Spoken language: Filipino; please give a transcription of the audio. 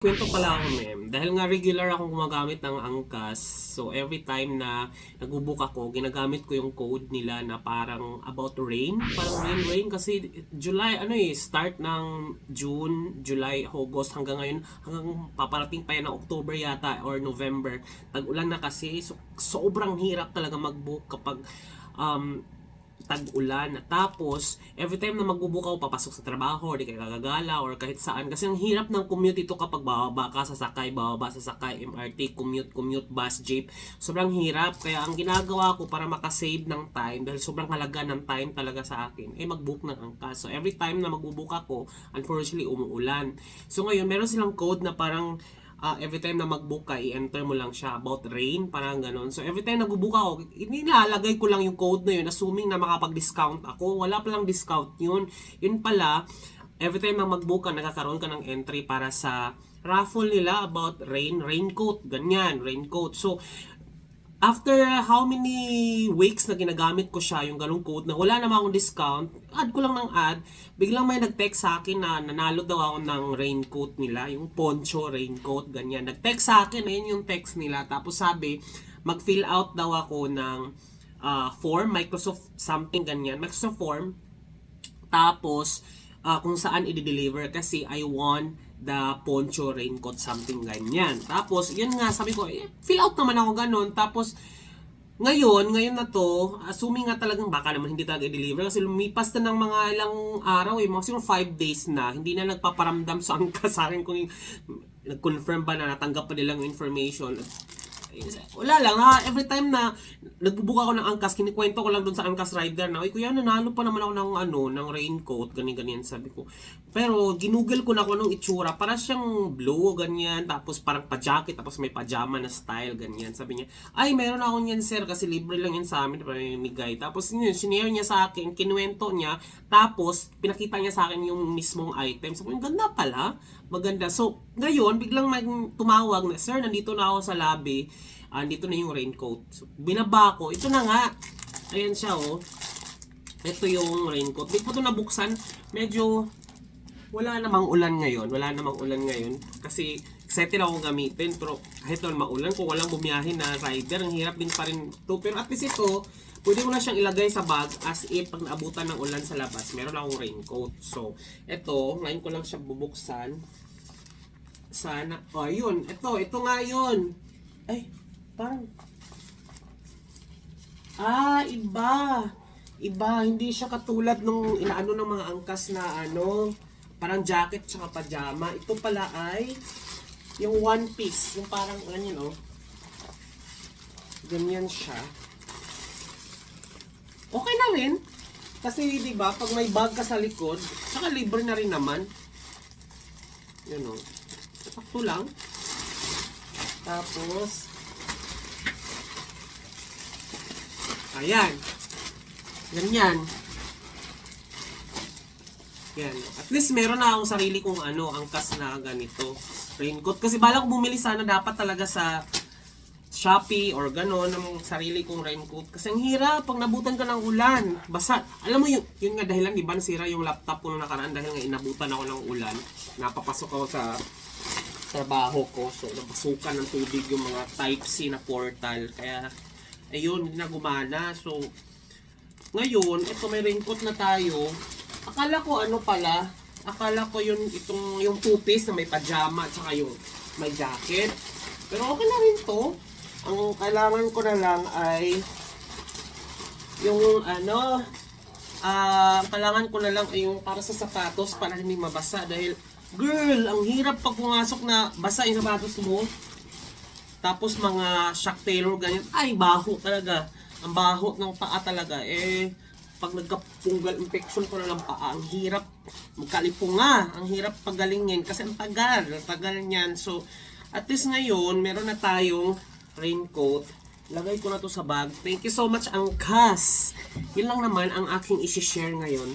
Kwento pala ako, ma'am. Dahil nga regular akong gumagamit ng Angkas, so every time na nagbo-book ako, ginagamit ko yung code nila na parang about rain. Parang rain kasi July, start ng June, July, August hanggang ngayon, hanggang paparating pa yan ng October yata or November. Tag-ulan na kasi, so sobrang hirap talaga mag-book kapag um, tag-ulan. Tapos, every time na magbubuka ako, papasok sa trabaho, or di kaya gagala, or kahit saan. Kasi ang hirap ng commute ito kapag bababa ka, sasakay, bababa, sasakay, MRT, commute, bus, jeep. Sobrang hirap. Kaya ang ginagawa ko para makasave ng time, dahil sobrang halaga ng time talaga sa akin, mag-book ng angkas. So, every time na magbubuka ako, unfortunately, umuulan. So, ngayon, meron silang code na parang every time na mag-book ka, i-enter mo lang siya about rain, parang ganun. So, every time na mag-book ako, inilalagay ko lang yung code na yun, assuming na makapag-discount ako. Wala palang discount yun. Yun pala, every time na mag-book ka, nakakaroon ka ng entry para sa raffle nila about raincoat, ganyan, raincoat. So, after how many weeks na ginagamit ko siya, yung ganung code na wala naman akong discount, add ko lang ng add, biglang may nag-text sa akin na nanalo daw ako ng raincoat nila, yung poncho raincoat, ganyan. Nag-text sa akin, ayun yung text nila. Tapos sabi, mag-fill out daw ako ng form, Microsoft something ganyan, Microsoft form. Tapos, kung saan i-deliver kasi I want the poncho raincoat something ganyan. Tapos, yun nga, sabi ko, fill out naman ako ganun. Tapos, ngayon na to, assuming nga talagang baka naman hindi talaga i-deliver kasi lumipas na ng mga ilang araw mga 5 days na, hindi na nagpaparamdam sa angkas sa akin kung nag-confirm ba na natanggap pa nilang information. Wala lang, every time na nagbubuka ako ng angkas, kinikwento ko lang dun sa angkas rider na, "Uy kuya, nanalo pa naman ako ng raincoat," ganyan sabi ko. Pero ginugol ko na kung anong itsura, para siyang blue, ganyan, tapos parang pa-jacket, tapos may pajama na style, ganyan. Sabi niya, "Ay, meron ako niyan sir, kasi libre lang yan sa amin, pamimigay." Tapos yun, sinare niya sa akin, kinuwento niya, tapos pinakita niya sa akin yung mismong item. Sabi ko, ganda pala, maganda. So, ngayon, biglang tumawag na, "Sir, nandito na ako sa lobby, dito na yung raincoat." So, binaba ko, ito na nga. Ayan siya, oh. Ito yung raincoat. Di ko ito nabuksan. Medyo wala namang ulan ngayon. Kasi excited ako gamitin. Pero kahit naman maulan, kung walang bumiyahin na rider, ang hirap din pa rin ito. Pero at least ito, pwede mo na siyang ilagay sa bag as if pag naabutan ng ulan sa labas, meron akong raincoat. So, ito, ngayon ko lang siya bubuksan. Sana, yun. Ito nga yun. Ay, parang, iba, hindi siya katulad nung inaano ng mga angkas na parang jacket tsaka pajama. Ito pala ay yung one piece, yung parang ganyan, ganyan siya. Okay na rin kasi 'di ba, pag may bag ka sa likod, saka libre na rin naman. Yun, sakto lang. Tapos ayan. Ganyan. Yan. At least meron na akong sarili kong angkas na ganito. Raincoat. Kasi bala ko bumili sana dapat talaga sa Shopee or gano'n ng sarili kong raincoat. Kasi ang hirap pag nabutan ka ng ulan. Basa. Alam mo yun nga dahilan, di ba nasira yung laptop ko nung nakaraan dahil nga inabutan ako ng ulan. Napapasok ako sa trabaho ko. So, napasukan ng tubig yung mga Type-C na portal. Kaya, ayun, hindi na gumana. So, ngayon, ito may raincoat na tayo. Akala ko yung two-piece na may pajama at saka yung may jacket. Pero okay na rin to. Ang kailangan ko na lang ay yung kailangan ko na lang ay yung para sa sapatos para hindi mabasa dahil girl, ang hirap pag pumasok na basa yung sapatos mo. Tapos mga Shock Tailor ganyan, ay baho talaga. Ang baho ng paa talaga pag nagka-fungal infection ko na ng paa, ang hirap magkalipunga, ang hirap pagalingin kasi ang tagal niyan. So, at least ngayon, meron na tayong raincoat. Lagay ko na to sa bag. Thank you so much, Angkas. Yun lang naman ang aking isi-share ngayon.